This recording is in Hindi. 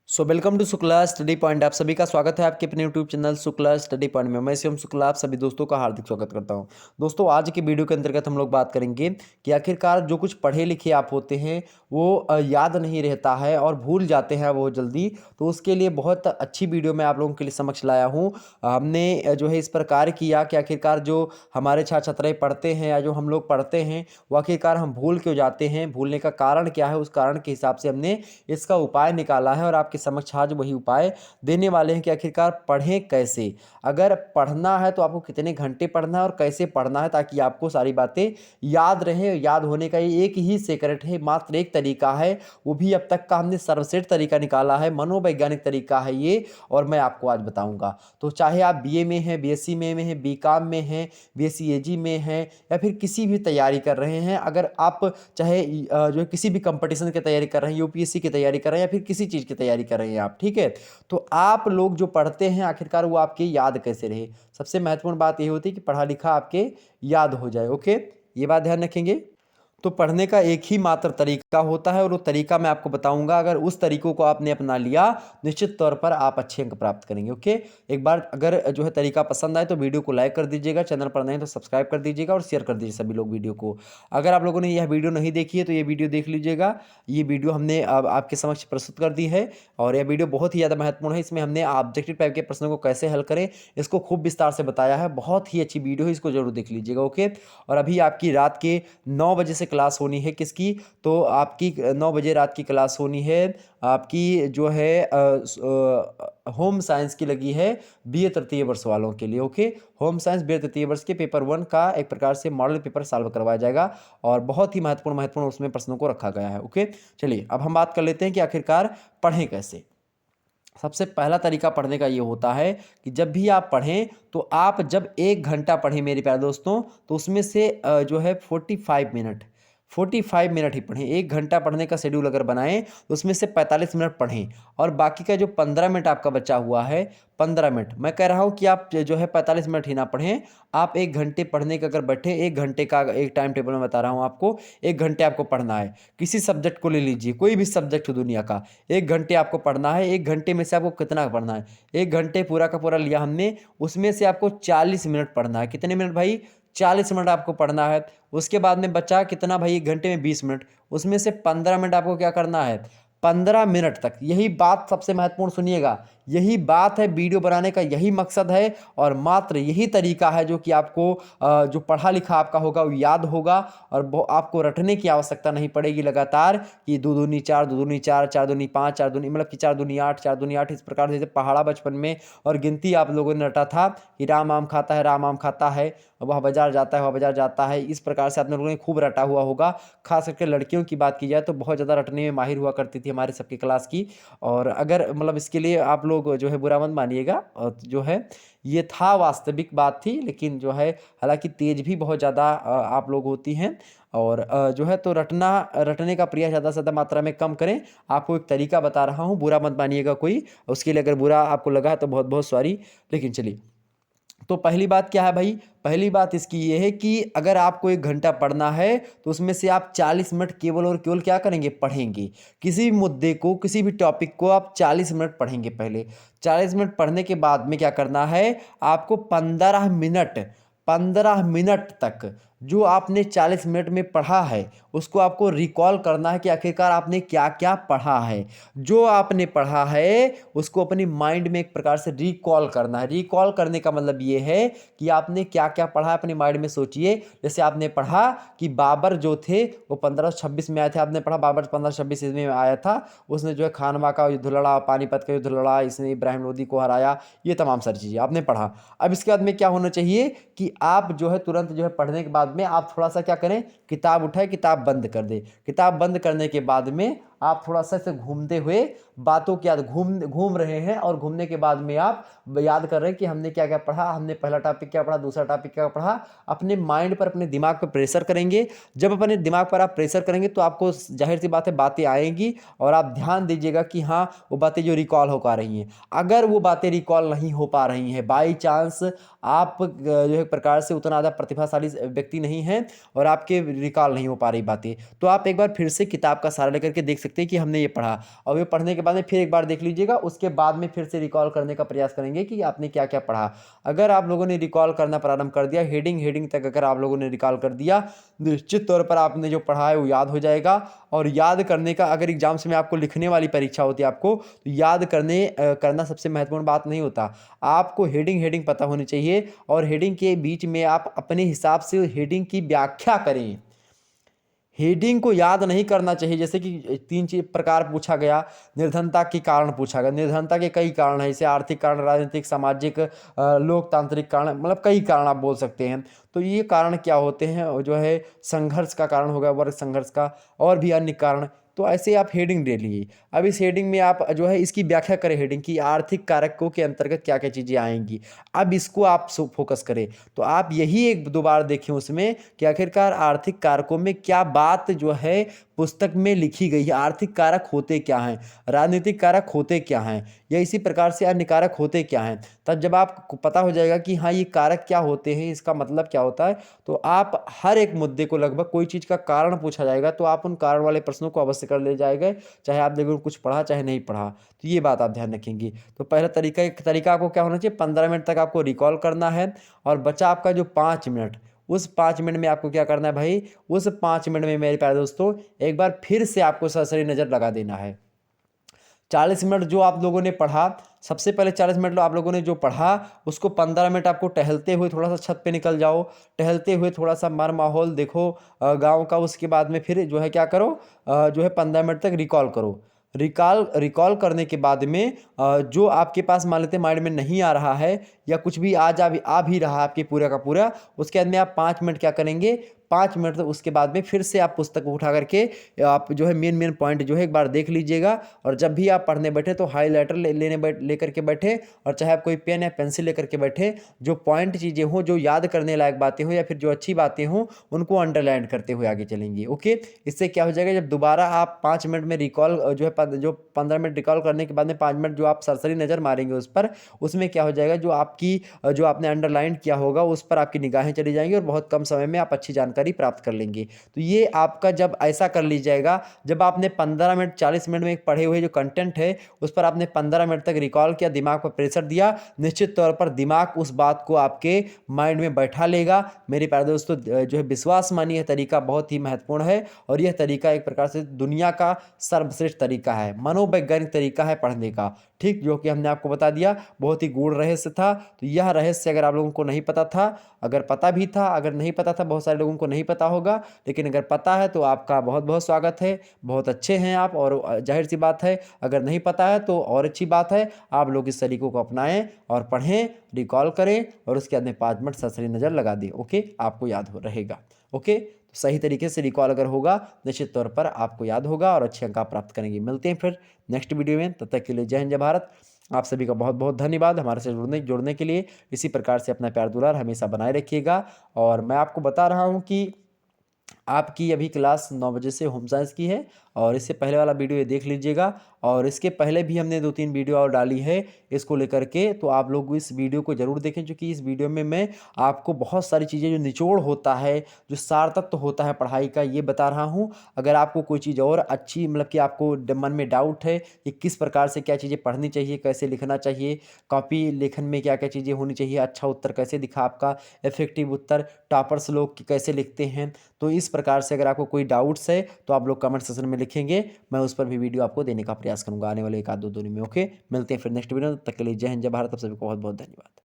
Welcome to Shukla study point. आप सभी का स्वागत है आपके अपने YouTube channel Shukla study point में। मैं शिवम शुक्ला आप सभी दोस्तों का हार्दिक स्वागत करता हूं। दोस्तों, आज की वीडियो के अंतर्गत हम लोग बात करेंगे कि आखिरकार जो कुछ पढ़े लिखे आप होते हैं वो याद नहीं रहता है और भूल जाते हैं वो जल्दी। तो उसके लिए बहुत अच्छी वीडियो मैं आप लोगों के लिए समक्ष लाया हूँ। हमने जो है इस प्रकार किया कि आखिरकार जो हमारे छात्र छात्राएँ पढ़ते हैं या जो हम लोग पढ़ते हैं वो आखिरकार हम भूल क्यों जाते हैं, भूलने का कारण क्या है, उस कारण के हिसाब से हमने इसका उपाय निकाला है और आपके समक्ष आज वही उपाय देने वाले हैं कि आखिरकार पढ़ें कैसे। अगर पढ़ना है तो आपको कितने घंटे पढ़ना है और कैसे पढ़ना है ताकि आपको सारी बातें याद रहें। याद होने का ये एक ही सेक्रेट है, मात्र एक तरीका है, वो भी अब तक का हमने सर्वश्रेष्ठ तरीका निकाला है, मनोवैज्ञानिक तरीका है ये, और मैं आपको आज बताऊंगा। तो चाहे आप बीए में हैं, बीएससी में हैं, बीकॉम में हैं, बीएससी एजी में हैं या फिर किसी भी तैयारी कर रहे हैं, अगर आप चाहे जो है किसी भी कंपटीशन की तैयारी कर रहे हैं, यूपीएससी की तैयारी कर रहे हैं या फिर किसी चीज़ की तैयारी कर रहे हैं आप, ठीक है, तो आप लोग जो पढ़ते हैं आखिरकार वो आपके याद कैसे रहे। सबसे महत्वपूर्ण बात ये होती है कि पढ़ा लिखा आपके याद हो जाए। ओके, ये बात ध्यान रखेंगे। तो पढ़ने का एक ही मात्र तरीका होता है और वो तरीका मैं आपको बताऊंगा। अगर उस तरीकों को आपने अपना लिया निश्चित तौर पर आप अच्छे अंक प्राप्त करेंगे। ओके, एक बार अगर जो है तरीका पसंद आए तो वीडियो को लाइक कर दीजिएगा, चैनल पर नहीं तो सब्सक्राइब कर दीजिएगा और शेयर कर दीजिए सभी लोग वीडियो को। अगर आप लोगों ने यह वीडियो नहीं देखी है तो ये वीडियो देख लीजिएगा। ये वीडियो हमने अब आपके समक्ष प्रस्तुत कर दी है और यह वीडियो बहुत ही ज़्यादा महत्वपूर्ण है। इसमें हमने ऑब्जेक्टिव टाइप के प्रश्नों को कैसे हल करें इसको खूब विस्तार से बताया है। बहुत ही अच्छी वीडियो है, इसको जरूर देख लीजिएगा। ओके, और अभी आपकी रात के 9 बजे से क्लास होनी है किसकी, तो आपकी 9 बजे रात की क्लास होनी है आपकी जो है होम साइंस की लगी है बीए तृतीय वर्ष वालों के लिए। ओके, होम साइंस बीए तृतीय वर्ष के पेपर 1 का एक प्रकार से मॉडल पेपर सॉल्व करवाया जाएगा और बहुत ही महत्वपूर्ण उसमें प्रश्नों को रखा गया है। ओके, चलिए अब हम बात कर लेते हैं कि आखिरकार पढ़ें कैसे। सबसे पहला तरीका पढ़ने का ये होता है कि जब भी आप पढ़ें तो आप जब 1 घंटा पढ़ें मेरे प्यारे दोस्तों, तो उसमें से जो है 45 मिनट ही पढ़ें। 1 घंटा पढ़ने का शेड्यूल अगर बनाएं तो उसमें से 45 मिनट पढ़ें और बाकी का जो 15 मिनट आपका बचा हुआ है, 15 मिनट मैं कह रहा हूं कि आप जो है 45 मिनट ही ना पढ़ें। आप 1 घंटे पढ़ने का अगर बैठे, 1 घंटे का एक टाइम टेबल में बता रहा हूं आपको, 1 घंटे आपको पढ़ना है। किसी सब्जेक्ट को ले लीजिए, कोई भी सब्जेक्ट हो दुनिया का, 1 घंटे आपको पढ़ना है। 1 घंटे में से आपको कितना पढ़ना है, 1 घंटे पूरा का पूरा लिया हमने, उसमें से आपको 40 मिनट पढ़ना है। कितने मिनट भाई, 40 मिनट आपको पढ़ना है। उसके बाद में बचा कितना भाई, 1 घंटे में 20 मिनट, उसमें से 15 मिनट आपको क्या करना है, 15 मिनट तक। यही बात सबसे महत्वपूर्ण सुनिएगा, यही बात है वीडियो बनाने का, यही मकसद है और मात्र यही तरीका है जो कि आपको जो पढ़ा लिखा आपका होगा वो याद होगा और आपको रटने की आवश्यकता नहीं पड़ेगी लगातार कि 2 दूनी 4, 2 दूनी 4, 4 दूनी 5, 4 दूनी मतलब कि 4 दूनी 8, 4 दूनी 8, इस प्रकार से जैसे पहाड़ा बचपन में और गिनती आप लोगों ने रटा था कि राम आम खाता है, राम आम खाता है, वह बाजार जाता है, वह बाजार जाता है। इस प्रकार से आप लोगों ने खूब रटा हुआ होगा। खास करके लड़कियों की बात की जाए तो बहुत ज़्यादा रटने में माहिर हुआ करती थी हमारे सबकी क्लास की। और अगर मतलब इसके लिए आप लोग जो है बुरा मत मानिएगा, और जो है ये था वास्तविक बात थी, लेकिन जो है हालांकि तेज भी बहुत ज़्यादा आप लोग होती हैं और जो है तो रटने का प्रयास ज़्यादा से ज़्यादा मात्रा में कम करें। आपको एक तरीका बता रहा हूँ, बुरा मत मानिएगा कोई, उसके लिए अगर बुरा आपको लगा तो बहुत बहुत सॉरी। लेकिन चलिए, तो पहली बात क्या है भाई, पहली बात इसकी ये है कि अगर आपको 1 घंटा पढ़ना है तो उसमें से आप 40 मिनट केवल और केवल क्या करेंगे, पढ़ेंगे। किसी भी मुद्दे को, किसी भी टॉपिक को आप 40 मिनट पढ़ेंगे पहले। 40 मिनट पढ़ने के बाद में क्या करना है, आपको 15 मिनट तक जो आपने 40 मिनट में पढ़ा है उसको आपको रिकॉल करना है कि आखिरकार आपने क्या क्या पढ़ा है। जो आपने पढ़ा है उसको अपनी माइंड में एक प्रकार से रिकॉल करना है। रिकॉल करने का मतलब ये है कि आपने क्या क्या पढ़ा है अपने माइंड में सोचिए। जैसे आपने पढ़ा कि बाबर जो थे वो 1526 में आए थे, आपने पढ़ा बाबर 1526 ईस्वी में आया था, उसने जो है खानवा का युद्ध लड़ा, पानीपत का युद्ध लड़ा, इसने इब्राहिम लोदी को हराया, ये तमाम सारी चीज़ें आपने पढ़ा। अब इसके बाद में क्या होना चाहिए कि आप जो है तुरंत जो है पढ़ने के बाद में आप थोड़ा सा क्या करें, किताब उठाए, किताब बंद कर दे। किताब बंद करने के बाद में आप थोड़ा सा ऐसे घूमते हुए बातों की याद घूम रहे हैं और घूमने के बाद में आप याद कर रहे हैं कि हमने क्या क्या पढ़ा, हमने पहला टॉपिक क्या पढ़ा, दूसरा टॉपिक क्या पढ़ा। अपने माइंड पर, अपने दिमाग पर प्रेशर करेंगे। जब अपने दिमाग पर आप प्रेशर करेंगे तो आपको जाहिर सी बात है बातें आएंगी और आप ध्यान दीजिएगा कि हाँ वो बातें जो रिकॉल हो पा रही हैं। अगर वो बातें रिकॉल नहीं हो पा रही हैं, बाई चांस आप जो है प्रकार से उतना ज़्यादा प्रतिभाशाली व्यक्ति नहीं हैं और आपके रिकॉल नहीं हो पा रही बातें, तो आप एक बार फिर से किताब का सहारा लेकर के देख सकते हैं कि हमने ये पढ़ा, और ये पढ़ने के बाद में फिर एक बार देख लीजिएगा, उसके बाद में फिर से रिकॉल करने का प्रयास करेंगे कि आपने क्या क्या पढ़ा। अगर आप लोगों ने रिकॉल करना प्रारंभ कर दिया, हेडिंग हेडिंग तक अगर आप लोगों ने रिकॉल कर दिया, निश्चित तौर पर आपने जो पढ़ा है वो याद हो जाएगा। और याद करने का, अगर एग्जाम्स में आपको लिखने वाली परीक्षा होती है आपको, तो याद करना सबसे महत्वपूर्ण बात नहीं होता। आपको हेडिंग हेडिंग पता होनी चाहिए, और हेडिंग के बीच में आप अपने हिसाब से हेडिंग की व्याख्या करें। हेडिंग को याद नहीं करना चाहिए। जैसे कि तीन चीज प्रकार पूछा गया, निर्धनता के कारण पूछा गया। निर्धनता के कई कारण हैं, जैसे आर्थिक कारण, राजनीतिक, सामाजिक, लोकतांत्रिक कारण, मतलब कई कारण आप बोल सकते हैं। तो ये कारण क्या होते हैं, और जो है संघर्ष का कारण हो गया, वर्ग संघर्ष का, और भी अन्य कारण। तो ऐसे आप हेडिंग दे लिए। अब इस हेडिंग में आप जो है इसकी व्याख्या करें, हेडिंग की आर्थिक कारकों के अंतर्गत क्या क्या चीज़ें आएंगी। अब इसको आप फोकस करें। तो आप यही एक दो बार देखें उसमें कि आखिरकार आर्थिक कारकों में क्या बात जो है पुस्तक में लिखी गई है। आर्थिक कारक होते क्या हैं, राजनीतिक कारक होते क्या हैं, या इसी प्रकार से अन्य कारक होते क्या हैं। तब जब आपको पता हो जाएगा कि हाँ ये कारक क्या होते हैं, इसका मतलब क्या होता है, तो आप हर एक मुद्दे को, लगभग कोई चीज़ का कारण पूछा जाएगा तो आप उन कारण वाले प्रश्नों को अवश्य कर ले जाएंगे, चाहे आप देखो कुछ पढ़ा चाहे नहीं पढ़ा। तो ये बात आप ध्यान रखेंगे। तो पहला तरीका आपको क्या होना चाहिए, 15 मिनट तक आपको रिकॉल करना है, और बचा आपका जो 5 मिनट, उस 5 मिनट में आपको क्या करना है भाई, उस 5 मिनट में मेरे प्यारे दोस्तों एक बार फिर से आपको सरसरी नज़र लगा देना है। 40 मिनट जो आप लोगों ने पढ़ा, सबसे पहले 40 मिनट आप लोगों ने जो पढ़ा, उसको 15 मिनट आपको टहलते हुए थोड़ा सा छत पे निकल जाओ, टहलते हुए थोड़ा सा मर माहौल देखो गांव का। उसके बाद में फिर जो है क्या करो, जो है 15 मिनट तक रिकॉल करो। रिकॉल करने के बाद में जो आपके पास मान लेते माइंड में नहीं आ रहा है, या कुछ भी आ भी रहा है आपके पूरा का पूरा, उसके बाद में आप 5 मिनट क्या करेंगे, 5 मिनट उसके बाद में फिर से आप पुस्तक को उठा करके आप जो है मेन पॉइंट जो है एक बार देख लीजिएगा। और जब भी आप पढ़ने बैठे तो हाईलाइटर लेकर के बैठे, और चाहे आप कोई पेन या पेंसिल लेकर के बैठे, जो पॉइंट चीज़ें हों, जो याद करने लायक बातें हों, या फिर जो अच्छी बातें हों, उनको अंडरलाइन करते हुए आगे चलेंगे। ओके, इससे क्या हो जाएगा, जब दोबारा आप 5 मिनट में रिकॉल जो है जो 15 मिनट रिकॉल करने के बाद में 5 मिनट जो आप सरसरी नज़र मारेंगे उस पर, उसमें क्या हो जाएगा, जो आपकी जो आपने अंडरलाइन किया होगा उस पर आपकी निगाहें चली जाएंगी, और बहुत कम समय में आप अच्छी जानकारी प्राप्त कर लेंगे। तो ये आपका जब ऐसा कर लीजिएगा, जब आपने 15 मिनट 40 मिनट में पढ़े हुए जो कंटेंट है उस पर आपने 15 मिनट तक रिकॉल किया, दिमाग पर प्रेशर दिया, निश्चित तौर पर दिमाग उस बात को आपके माइंड में बैठा लेगा। मेरे प्यारे दोस्तों, जो है विश्वास मानिए तरीका बहुत ही महत्वपूर्ण है, और यह तरीका एक प्रकार से दुनिया का सर्वश्रेष्ठ तरीका है, मनोवैज्ञानिक तरीका है पढ़ने का। ठीक, जो कि हमने आपको बता दिया, बहुत ही गूढ़ रहस्य था। तो यह रहस्य अगर आप लोगों को नहीं पता था, अगर पता भी था, अगर नहीं पता था, बहुत सारे लोगों को नहीं पता होगा, लेकिन अगर पता है तो आपका बहुत बहुत स्वागत है, बहुत अच्छे हैं आप। और जाहिर सी बात है, अगर नहीं पता है तो और अच्छी बात है, आप लोग इस तरीकों को अपनाएं और पढ़ें, रिकॉल करें, और उसके बाद में 5 मिनट सरसरी नज़र लगा दें। ओके, आपको याद हो रहेगा। ओके, तो सही तरीके से रिकॉल अगर होगा, निश्चित तौर पर आपको याद होगा और अच्छे अंक आप प्राप्त करेंगे। मिलते हैं फिर नेक्स्ट वीडियो में, तब तक के लिए जय हिंद जय भारत। आप सभी का बहुत बहुत धन्यवाद हमारे से जुड़ने के लिए। इसी प्रकार से अपना प्यार दुलार हमेशा बनाए रखिएगा। और मैं आपको बता रहा हूँ कि आपकी अभी क्लास 9 बजे से होम साइंस की है, और इससे पहले वाला वीडियो ये देख लीजिएगा। और इसके पहले भी हमने 2-3 वीडियो और डाली है इसको लेकर के, तो आप लोग इस वीडियो को ज़रूर देखें, क्योंकि इस वीडियो में मैं आपको बहुत सारी चीज़ें, जो निचोड़ होता है, जो सार तत्व होता है पढ़ाई का, ये बता रहा हूँ। अगर आपको कोई चीज़ और अच्छी, मतलब कि आपको मन में डाउट है कि किस प्रकार से क्या चीज़ें पढ़नी चाहिए, कैसे लिखना चाहिए, कॉपी लेखन में क्या क्या चीज़ें होनी चाहिए, अच्छा उत्तर कैसे दिखा आपका, इफेक्टिव उत्तर, टॉपर्स लोग कैसे लिखते हैं, तो इस प्रकार से अगर आपको कोई डाउट्स है तो आप लोग कमेंट सेक्शन में लिखेंगे, मैं उस पर भी वीडियो आपको देने का प्रयास करूंगा आने वाले 1 आध 2 दिन में। ओके, मिलते हैं फिर नेक्स्ट वीडियो, तब तक के लिए जय हिंद जय भारत। आप सभी को बहुत बहुत धन्यवाद।